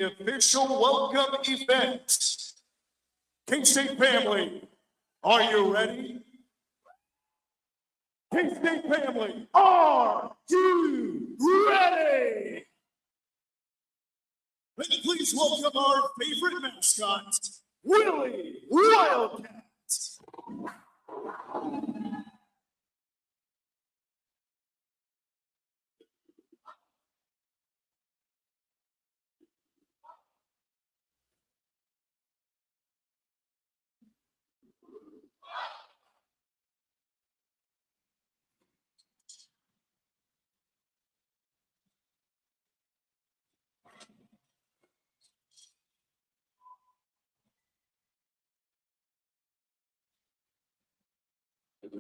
the official welcome event. K-State family, are you ready? K-State family, are you ready? Let me please welcome our favorite mascot, Willie Wildcat.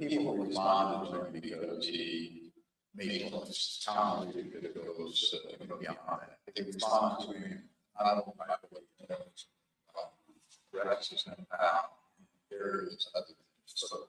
People responded to him because he made us comedy that goes beyond that. They responded to him not only by the way he dresses and how various other things. So,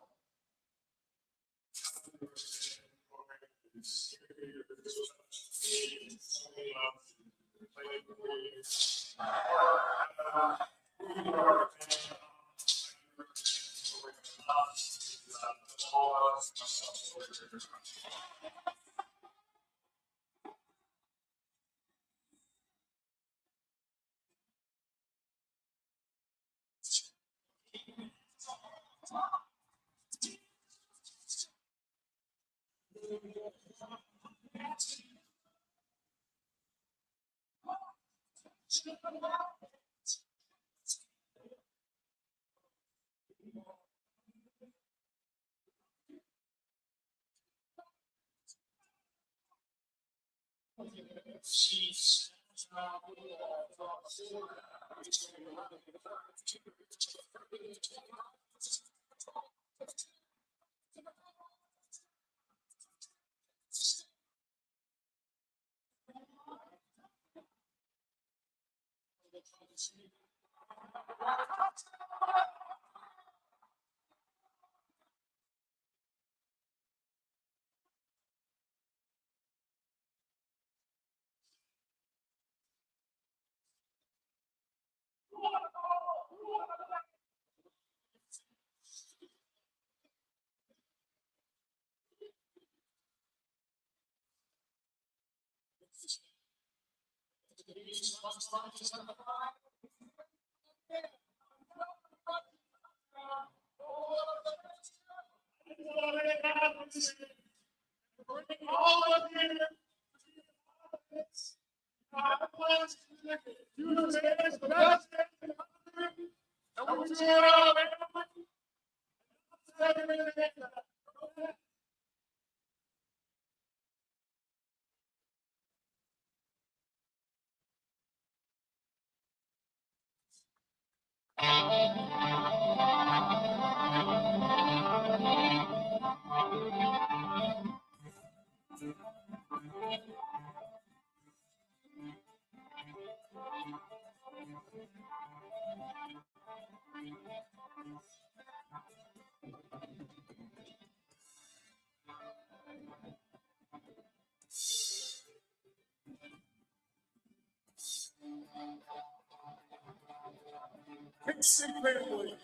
K-State family,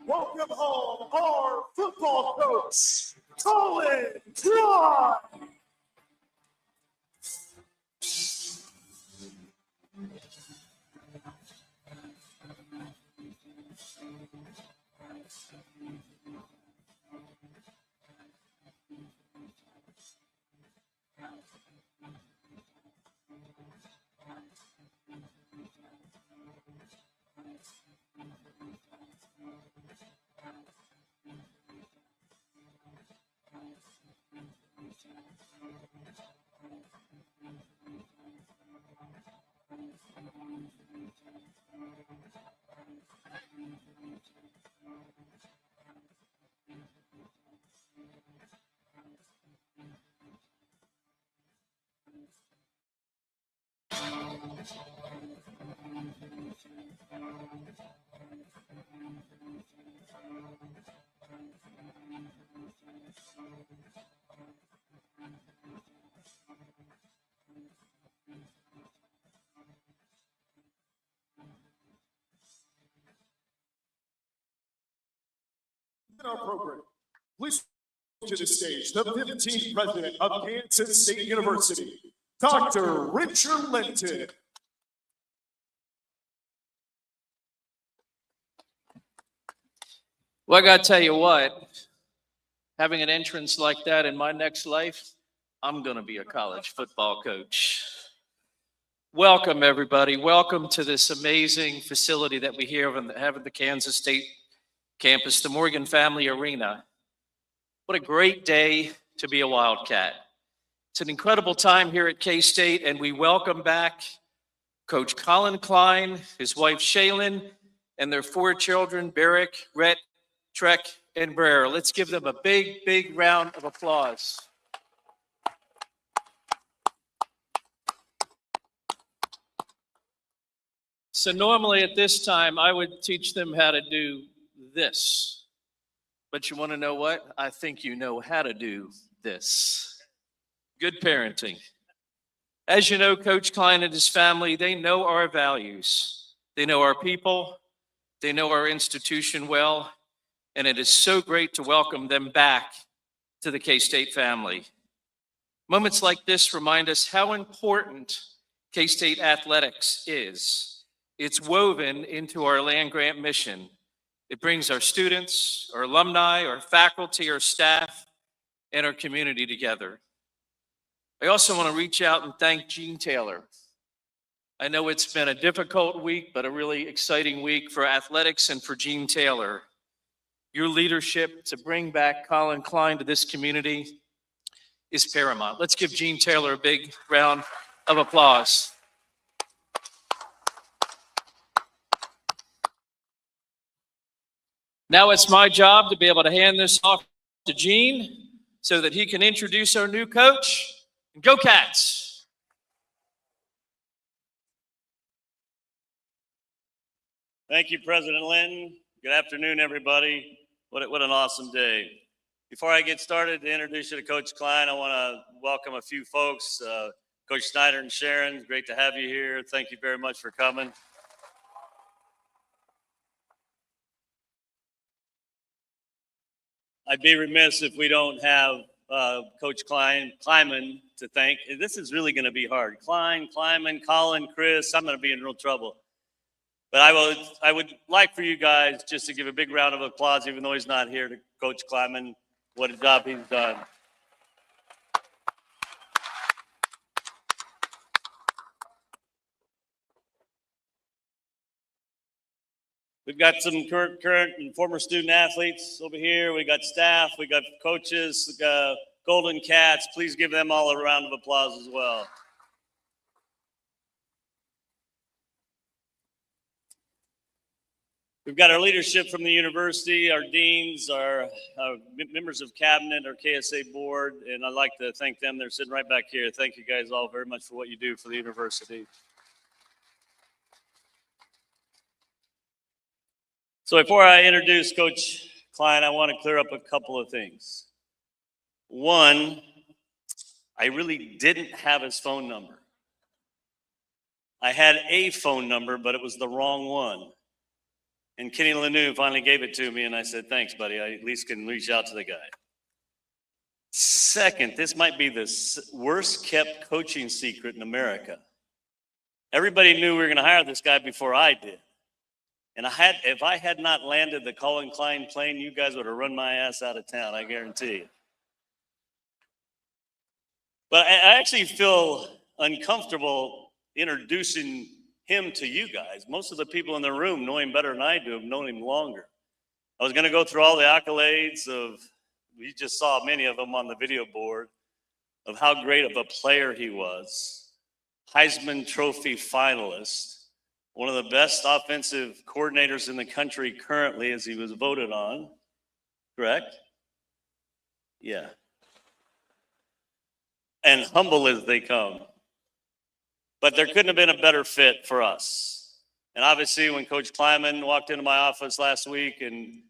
welcome home our football coach, Collin Klein. our program, please welcome to the stage the 15th president of Kansas State University, Dr. Richard Linton. Well, I got to tell you what, having an entrance like that in my next life, I'm going to be a college football coach. Welcome, everybody. Welcome to this amazing facility that we have at the Kansas State campus, the Morgan Family Arena. What a great day to be a Wildcat. It's an incredible time here at K-State, and we welcome back Coach Collin Klein, his wife Shaylin, and their 4 children, Barrick, Rhett, Trek, and Brer. Let's give them a big, big round of applause. So normally at this time, I would teach them how to do this. But you want to know what? I think you know how to do this. Good parenting. As you know, Coach Klein and his family, they know our values. They know our people. They know our institution well. And it is so great to welcome them back to the K-State family. Moments like this remind us how important K-State athletics is. It's woven into our land-grant mission. It brings our students, our alumni, our faculty, our staff, and our community together. I also want to reach out and thank Gene Taylor. I know it's been a difficult week, but a really exciting week for athletics and for Gene Taylor. Your leadership to bring back Collin Klein to this community is paramount. Let's give Gene Taylor a big round of applause. Now it's my job to be able to hand this off to Gene so that he can introduce our new coach. Go Cats! Thank you, President Linton. Good afternoon, everybody. What an awesome day. Before I get started to introduce you to Coach Klein, I want to welcome a few folks. Coach Snyder and Sharon, great to have you here. Thank you very much for coming. I'd be remiss if we don't have Coach Kleiman to thank. This is really going to be hard. Kleiman, Collin, Chris, I'm going to be in real trouble. But I would like for you guys just to give a big round of applause, even though he's not here, to Coach Kleiman. What a job he's done. We've got some current and former student athletes over here. We got staff, we got coaches, we got Golden Cats. Please give them all a round of applause as well. We've got our leadership from the university, our deans, our members of cabinet, our KSA board, and I'd like to thank them. They're sitting right back here. Thank you guys all very much for what you do for the university. So before I introduce Coach Klein, I want to clear up a couple of things. One, I really didn't have his phone number. I had a phone number, but it was the wrong one. And Kenny Lanou finally gave it to me, and I said, thanks, buddy. I at least can reach out to the guy. Second, this might be the worst kept coaching secret in America. Everybody knew we were going to hire this guy before I did. And if I had not landed the Collin Klein plane, you guys would have run my ass out of town, I guarantee you. But I actually feel uncomfortable introducing him to you guys. Most of the people in the room know him better than I do, have known him longer. I was going to go through all the accolades we just saw many of them on the video board, of how great of a player he was. Heisman Trophy finalist, one of the best offensive coordinators in the country currently, as he was voted on, correct? Yeah. And humble as they come. But there couldn't have been a better fit for us. And obviously, when Coach Kleiman walked into my office last week and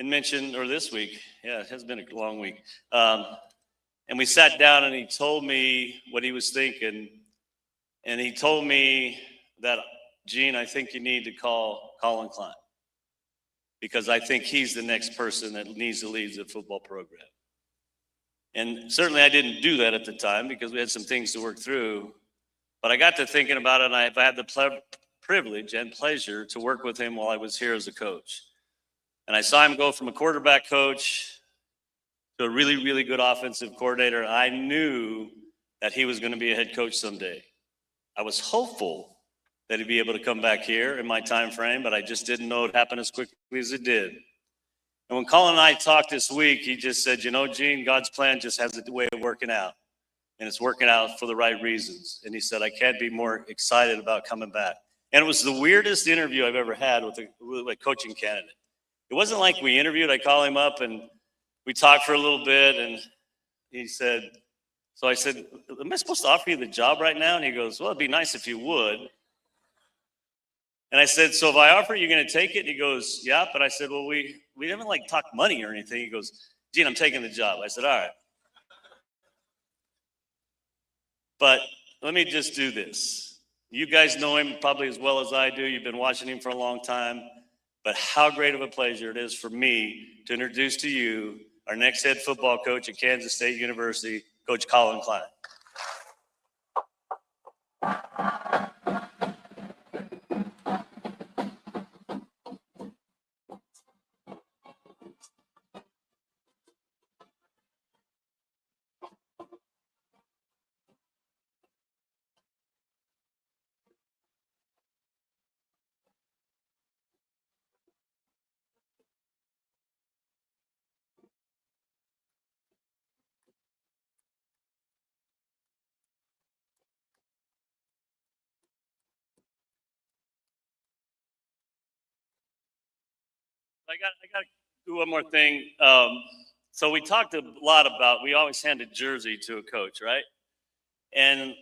mentioned, or this week, yeah, it has been a long week, and we sat down and he told me what he was thinking. And he told me that, Gene, I think you need to call Collin Klein. because I think he's the next person that needs to lead the football program. And certainly I didn't do that at the time because we had some things to work through. But I got to thinking about it, and I've had the privilege and pleasure to work with him while I was here as a coach. And I saw him go from a quarterback coach to a really, really good offensive coordinator. I knew that he was going to be a head coach someday. I was hopeful that he'd be able to come back here in my time frame, but I just didn't know it happened as quickly as it did. And when Collin and I talked this week, he just said, you know, Gene, God's plan just has a way of working out. And it's working out for the right reasons. And he said, I can't be more excited about coming back. And it was the weirdest interview I've ever had with a coaching candidate. It wasn't like we interviewed. I called him up and we talked for a little bit. And he said, so I said, am I supposed to offer you the job right now? And he goes, well, it'd be nice if you would. And I said, so if I offer, you're going to take it? And he goes, yeah. But I said, well, we haven't like talked money or anything. He goes, Gene, I'm taking the job. I said, all right. But let me just do this. You guys know him probably as well as I do. You've been watching him for a long time. But how great of a pleasure it is for me to introduce to you our next head football coach at Kansas State University, Coach Collin Klein. I got to do one more thing. So we talked a lot about, we always hand a jersey to a coach, right? And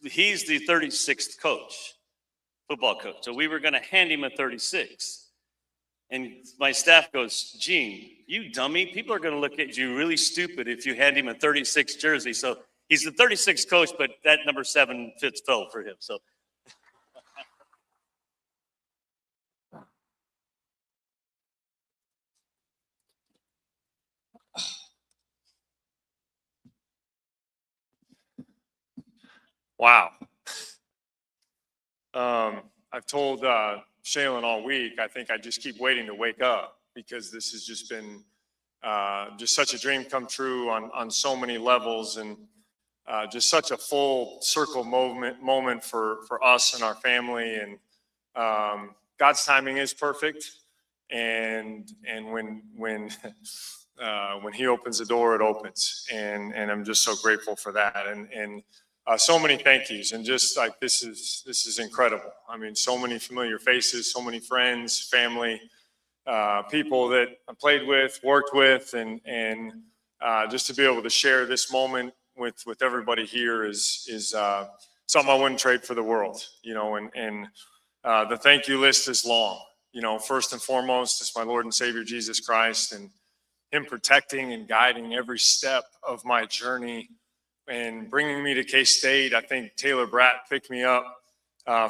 he's the 36th coach, football coach. So we were going to hand him a 36. And my staff goes, Gene, you dummy, people are going to look at you really stupid if you hand him a 36 jersey. So he's the 36th coach, but that number 7 fell for him. So. Wow. I've told Shaylin all week, I think I just keep waiting to wake up because this has just been just such a dream come true on so many levels, and just such a full circle moment for us and our family. And God's timing is perfect. And when he opens the door, it opens. And I'm just so grateful for that. And so many thank yous, and just like this is incredible. I mean, so many familiar faces, so many friends, family, people that I played with, worked with, and just to be able to share this moment with everybody here is something I wouldn't trade for the world, you know. And the thank you list is long. You know, first and foremost, it's my Lord and Savior Jesus Christ, and Him protecting and guiding every step of my journey. And bringing me to K-State, I think Taylor Bratt picked me up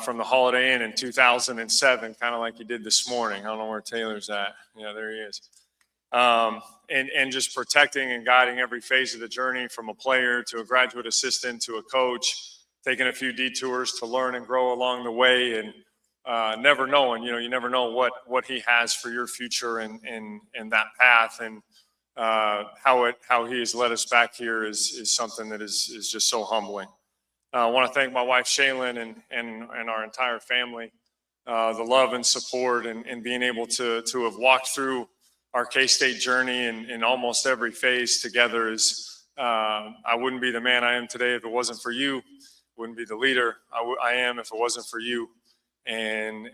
from the Holiday Inn in 2007, kind of like he did this morning. I don't know where Taylor's at. Yeah, there he is. And just protecting and guiding every phase of the journey, from a player to a graduate assistant to a coach, taking a few detours to learn and grow along the way, and never knowing, you never know what he has for your future and that path. And how he has led us back here is something that is just so humbling. I want to thank my wife Shaylin and our entire family, the love and support, and being able to have walked through our K-State journey in almost every phase together. Is I wouldn't be the man I am today if it wasn't for you. Wouldn't be the leader I am if it wasn't for you. And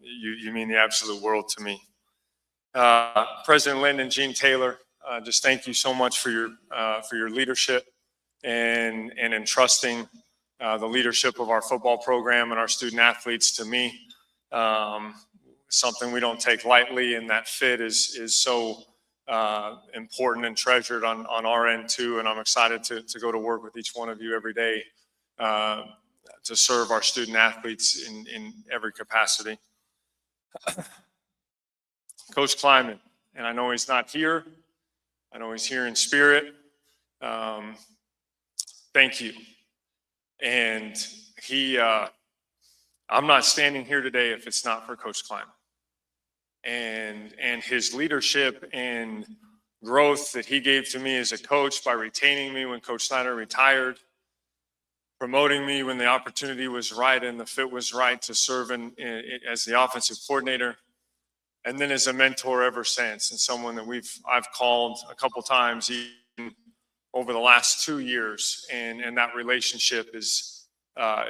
you mean the absolute world to me. President Linton and Gene Taylor, just thank you so much for your leadership and entrusting the leadership of our football program and our student athletes to me. Something we don't take lightly, and that fit is so important and treasured on our end too. And I'm excited to go to work with each one of you every day to serve our student athletes in every capacity. Coach Kleiman, and I know he's not here. I know he's here in spirit. Thank you. And I'm not standing here today if it's not for Coach Klein and his leadership and growth that he gave to me as a coach by retaining me when Coach Snyder retired, promoting me when the opportunity was right and the fit was right to serve as the offensive coordinator, and then as a mentor ever since, and someone that I've called a couple times even over the last 2 years, and that relationship is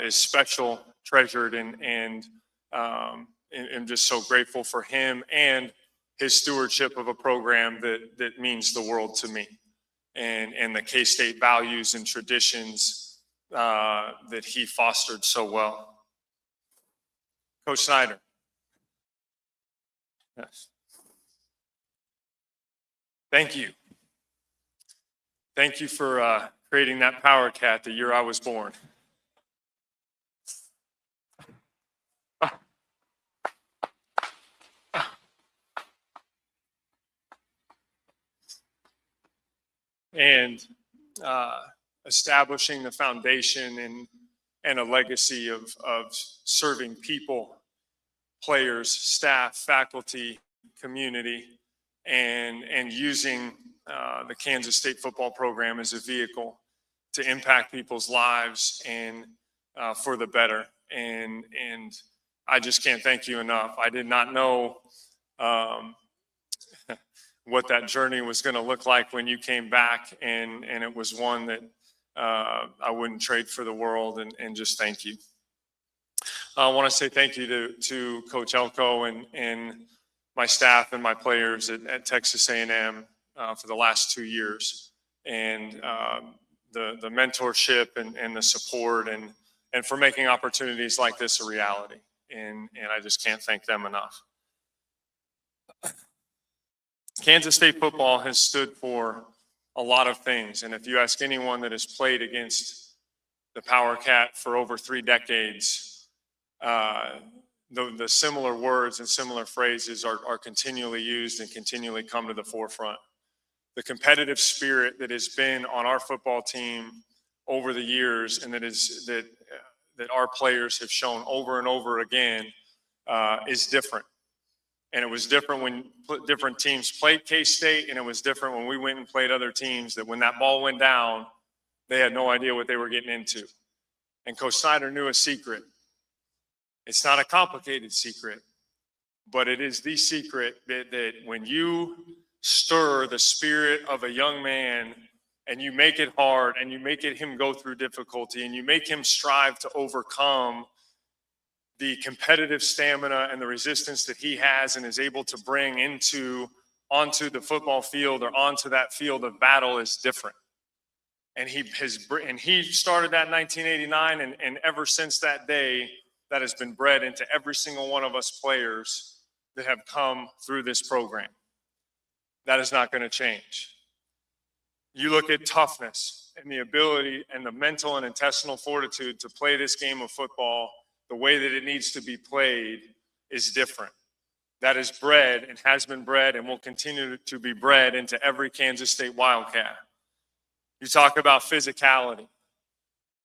special, treasured, and I'm just so grateful for him and his stewardship of a program that means the world to me, and the K-State values and traditions that he fostered so well. Coach Snyder. Yes. Thank you. Thank you for creating that Power Cat the year I was born. And establishing the foundation and a legacy of serving people, players, staff, faculty, community, and using the Kansas State football program as a vehicle to impact people's lives and for the better. And I just can't thank you enough. I did not know what that journey was going to look like when you came back, and it was one that I wouldn't trade for the world, and just thank you. I want to say thank you to Coach Elko and my staff and my players at Texas A&M for the last 2 years, and the mentorship and the support and for making opportunities like this a reality. And I just can't thank them enough. Kansas State football has stood for a lot of things. And if you ask anyone that has played against the Power Cat for over 3 decades, the similar words and similar phrases are continually used and continually come to the forefront. The competitive spirit that has been on our football team over the years, and that our players have shown over and over again, is different. And it was different when different teams played K-State, and it was different when we went and played other teams, that when that ball went down, they had no idea what they were getting into. And Coach Snyder knew a secret. It's not a complicated secret, but it is the secret that when you stir the spirit of a young man and you make it hard and you make him go through difficulty and you make him strive to overcome the competitive stamina and the resistance that he has and is able to bring onto the football field or onto that field of battle, is different. And he started that in 1989, and ever since that day, that has been bred into every single one of us players that have come through this program. That is not going to change. You look at toughness and the ability and the mental and intestinal fortitude to play this game of football the way that it needs to be played is different. That is bred and has been bred and will continue to be bred into every Kansas State Wildcat. You talk about physicality.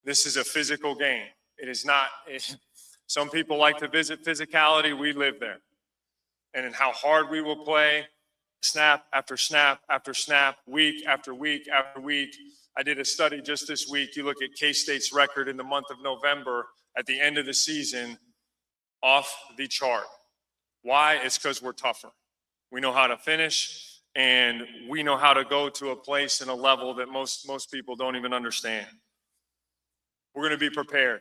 This is a physical game. It is not. Some people like to visit physicality. We live there. And in how hard we will play, snap after snap after snap, week after week after week. I did a study just this week. You look at K-State's record in the month of November at the end of the season, off the chart. Why? It's because we're tougher. We know how to finish, and we know how to go to a place and a level that most people don't even understand. We're going to be prepared.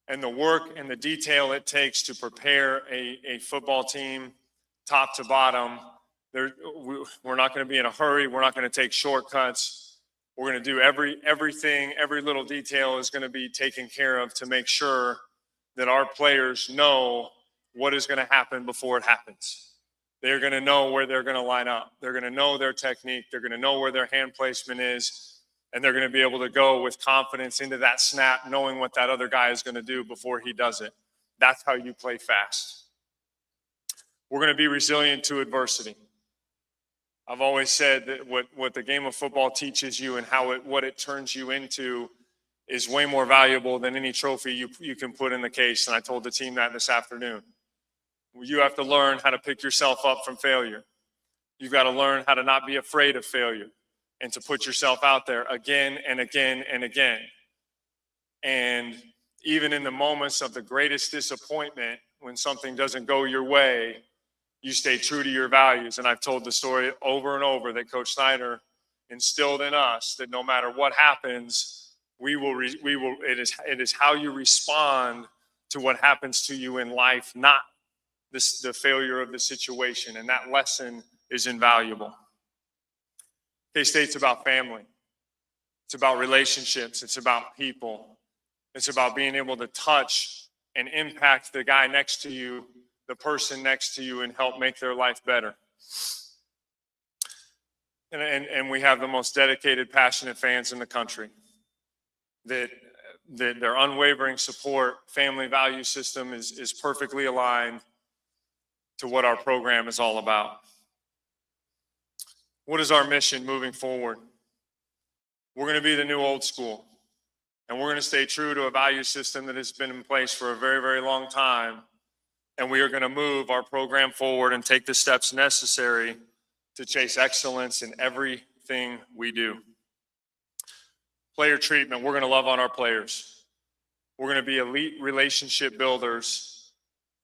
And the work and the detail it takes to prepare a football team top to bottom, we're not going to be in a hurry. We're not going to take shortcuts. We're going to do everything, every little detail is going to be taken care of to make sure that our players know what is going to happen before it happens. They're going to know where they're going to line up. They're going to know their technique. They're going to know where their hand placement is, and they're going to be able to go with confidence into that snap, knowing what that other guy is going to do before he does it. That's how you play fast. We're going to be resilient to adversity. I've always said that what the game of football teaches you and what it turns you into is way more valuable than any trophy you can put in the case. And I told the team that this afternoon. You have to learn how to pick yourself up from failure. You've got to learn how to not be afraid of failure and to put yourself out there again and again and again. And even in the moments of the greatest disappointment, when something doesn't go your way, you stay true to your values. And I've told the story over and over that Coach Snyder instilled in us that no matter what happens, it is how you respond to what happens to you in life, not the failure of the situation. And that lesson is invaluable. K-State's about family. It's about relationships. It's about people. It's about being able to touch and impact the guy next to you, the person next to you, and help make their life better. And we have the most dedicated, passionate fans in the country. That their unwavering support, family value system is perfectly aligned to what our program is all about. What is our mission moving forward? We're going to be the new old school, and we're going to stay true to a value system that has been in place for a very, very long time, and we are going to move our program forward and take the steps necessary to chase excellence in everything we do. Player treatment, we're going to love on our players. We're going to be elite relationship builders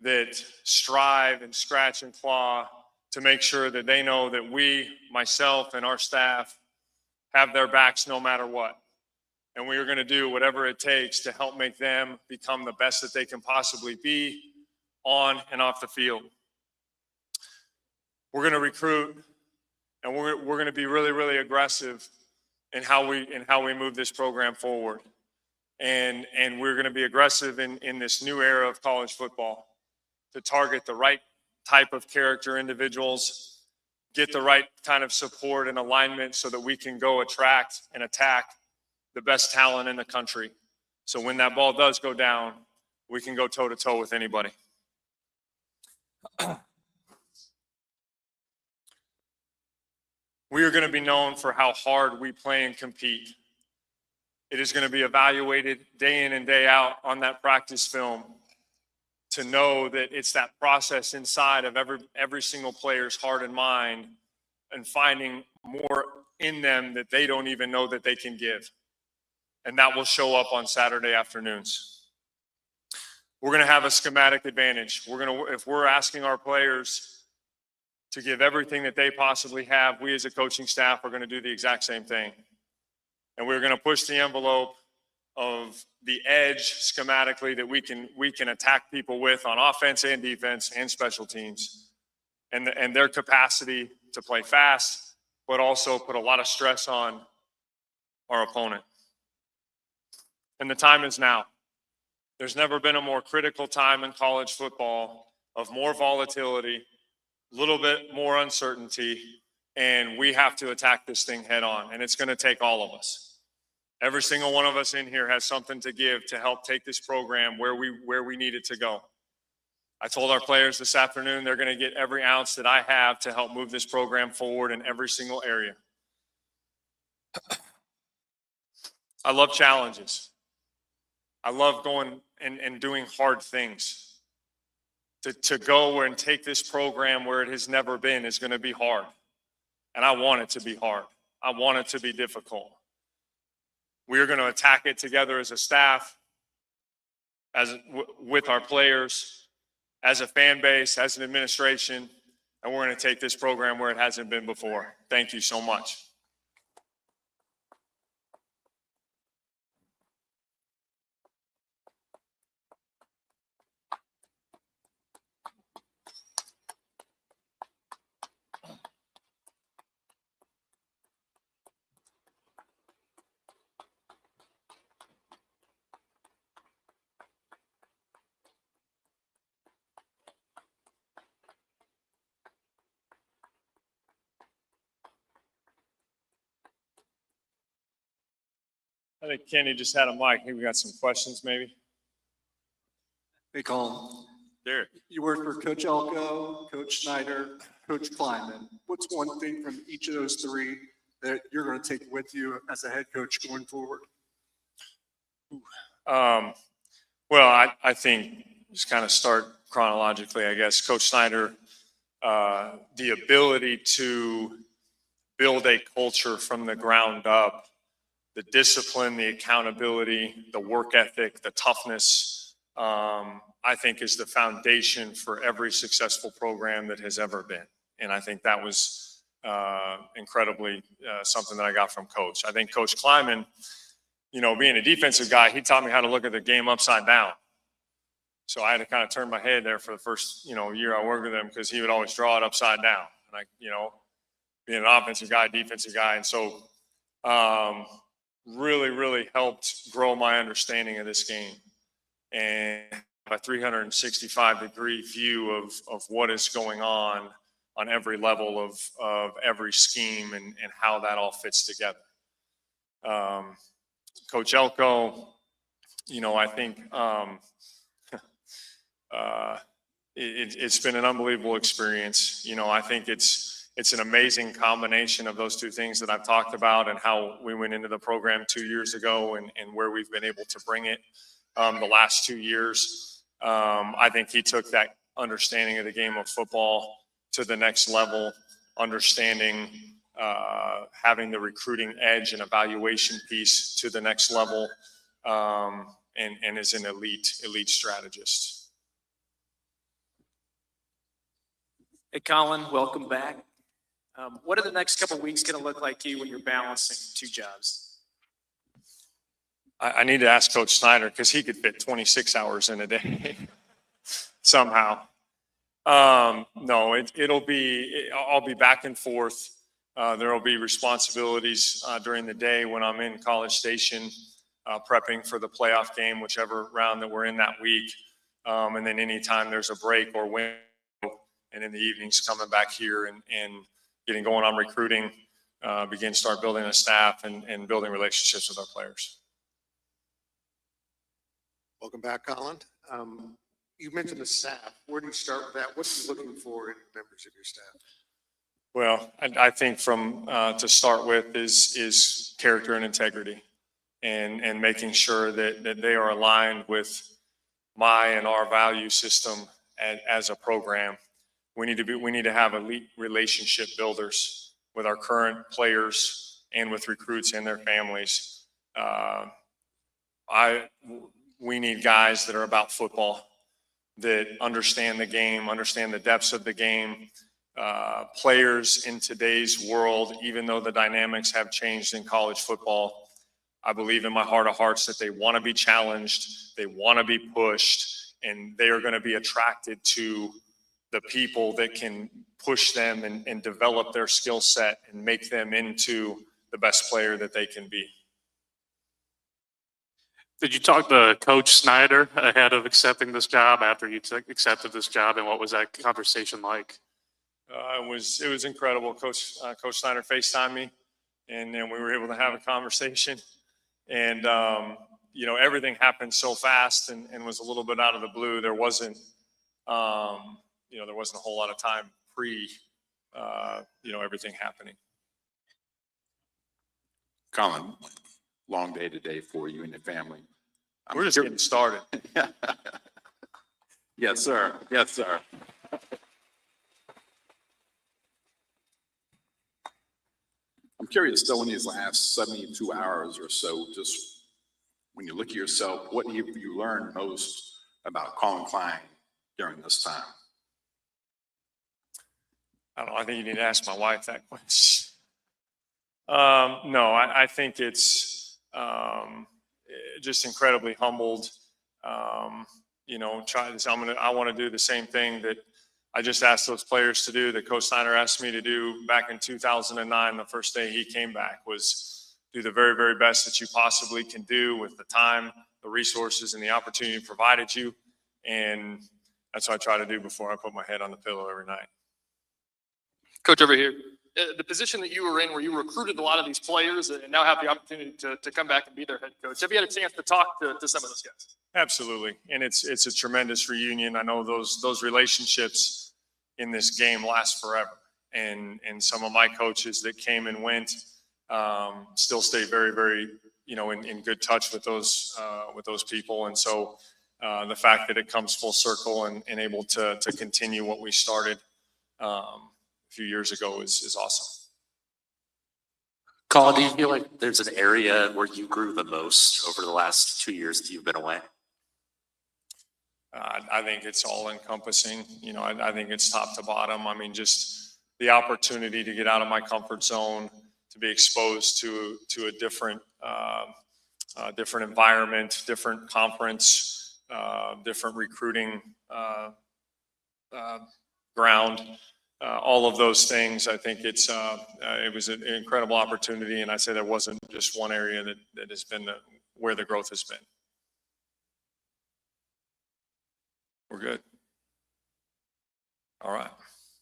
that strive and scratch and claw to make sure that they know that we, myself, and our staff have their backs no matter what. And we are going to do whatever it takes to help make them become the best that they can possibly be on and off the field. We're going to recruit, and we're going to be really, really aggressive in how we move this program forward. And we're going to be aggressive in this new era of college football to target the right type of character individuals, get the right kind of support and alignment so that we can go attract and attack the best talent in the country. So when that ball does go down, we can go toe-to-toe with anybody. We are going to be known for how hard we play and compete. It is going to be evaluated day in and day out on that practice film to know that it's that process inside of every single player's heart and mind and finding more in them that they don't even know that they can give. And that will show up on Saturday afternoons. We're going to have a schematic advantage. If we're asking our players to give everything that they possibly have, we as a coaching staff are going to do the exact same thing. And we're going to push the envelope of the edge schematically that we can attack people with on offense and defense and special teams, and their capacity to play fast, but also put a lot of stress on our opponent. And the time is now. There's never been a more critical time in college football of more volatility, a little bit more uncertainty, and we have to attack this thing head on, and it's going to take all of us. Every single one of us in here has something to give to help take this program where we need it to go. I told our players this afternoon they're going to get every ounce that I have to help move this program forward in every single area. I love challenges. I love going and doing hard things. To go and take this program where it has never been is going to be hard. And I want it to be hard. I want it to be difficult. We are going to attack it together as a staff, with our players, as a fan base, as an administration, and we're going to take this program where it hasn't been before. Thank you so much. I think Kenny just had a mic. Maybe we got some questions maybe. Hey, Collin. Derek. You worked for Coach Elko, Coach Snyder, Coach Kleinman. What's one thing from each of those three that you're going to take with you as a head coach going forward? Well, I think just kind of start chronologically, I guess. Coach Snyder, the ability to build a culture from the ground up, the discipline, the accountability, the work ethic, the toughness, I think is the foundation for every successful program that has ever been. And I think that was incredibly something that I got from Coach. I think Coach Kleinman, being a defensive guy, he taught me how to look at the game upside down. So I had to kind of turn my head there for the first, year I worked with him, because he would always draw it upside down. And being an offensive guy, defensive guy. And so really, really helped grow my understanding of this game and a 365-degree view of what is going on every level of every scheme and how that all fits together. Coach Elko, I think it's been an unbelievable experience. I think it's an amazing combination of those two things that I've talked about and how we went into the program 2 years ago and where we've been able to bring it the last 2 years. I think he took that understanding of the game of football to the next level, understanding having the recruiting edge and evaluation piece to the next level, and is an elite strategist. Hey, Collin, welcome back. What are the next couple of weeks going to look like to you when you're balancing two jobs? I need to ask Coach Snyder, because he could fit 26 hours in a day somehow. No, I'll be back and forth. There will be responsibilities during the day when I'm in College Station, prepping for the playoff game, whichever round that we're in that week. And then anytime there's a break or window, and in the evenings coming back here and getting going on recruiting, start building a staff and building relationships with our players. Welcome back, Collin. You mentioned the staff. Where do you start with that? What are you looking for in members of your staff? Well, I think to start with is character and integrity, and making sure that they are aligned with my and our value system as a program. We need to have elite relationship builders with our current players and with recruits and their families. We need guys that are about football, that understand the game, understand the depths of the game. Players in today's world, even though the dynamics have changed in college football, I believe in my heart of hearts that they want to be challenged, they want to be pushed, and they are going to be attracted to the people that can push them and develop their skill set and make them into the best player that they can be. Did you talk to Coach Snyder ahead of accepting this job, after you accepted this job, and what was that conversation like? It was incredible. Coach Snyder FaceTimed me, and then we were able to have a conversation. And everything happened so fast and was a little bit out of the blue. There wasn't a whole lot of time everything happening. Collin, long day today for you and your family. We're just getting started. Yes, sir. Yes, sir. I'm curious, though, in these last 72 hours or so, just when you look at yourself, what have you learned most about Collin Klein during this time? I don't know. I think you need to ask my wife that question. No, I think it's just incredibly humbled. I want to do the same thing that I just asked those players to do, that Coach Snyder asked me to do back in 2009. The first day he came back was do the very, very best that you possibly can do with the time, the resources, and the opportunity provided you. And that's what I try to do before I put my head on the pillow every night. Coach, over here. the position that you were in, where you recruited a lot of these players and now have the opportunity to come back and be their head coach. Have you had a chance to talk to some of those guys? Absolutely. And it's a tremendous reunion. I know those relationships in this game last forever. And some of my coaches that came and went still stay very, very, in good touch with those people. And so the fact that it comes full circle and able to continue what we started a few years ago is awesome. Collin, do you feel like there's an area where you grew the most over the last 2 years that you've been away? I think it's all encompassing. I think it's top to bottom. I mean, just the opportunity to get out of my comfort zone, to be exposed to a different environment, different conference, different recruiting ground. All of those things, I think it was an incredible opportunity, and I say there wasn't just one area that has been where the growth has been. We're good. All right.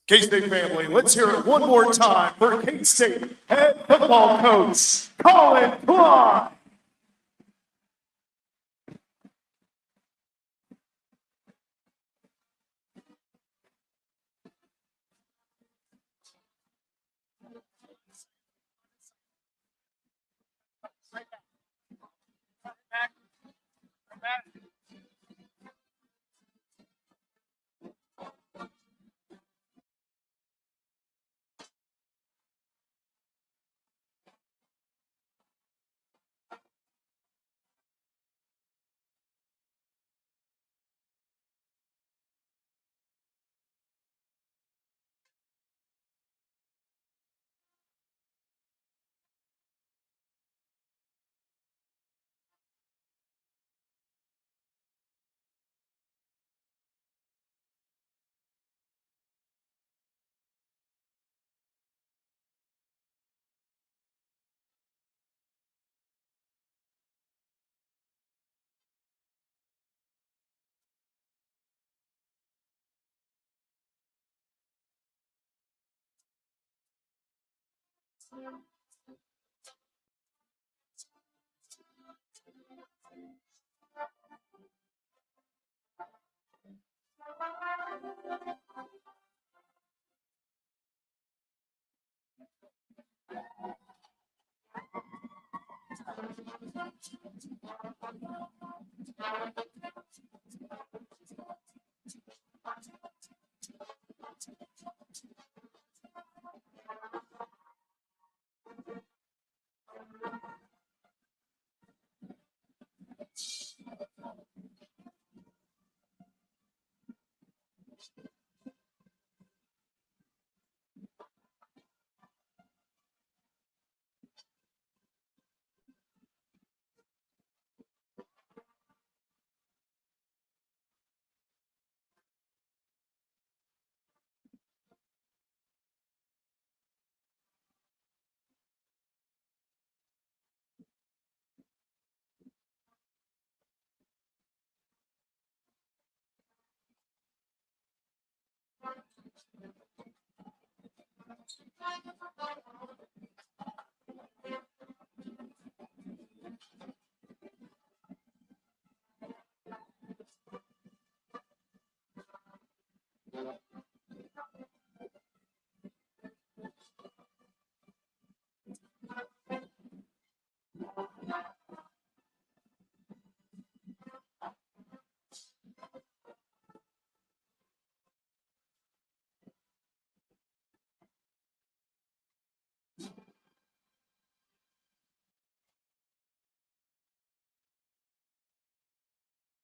K-State family, let's hear it one more time for K-State head football coach, Collin Klein.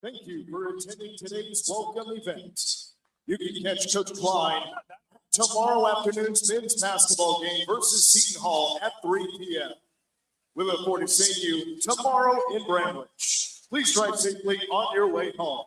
Thank you for attending today's welcome event. You can catch Coach Klein tomorrow afternoon's men's basketball game versus Seton Hall at 3 p.m. We look forward to seeing you tomorrow in Bramlage. Please drive safely on your way home.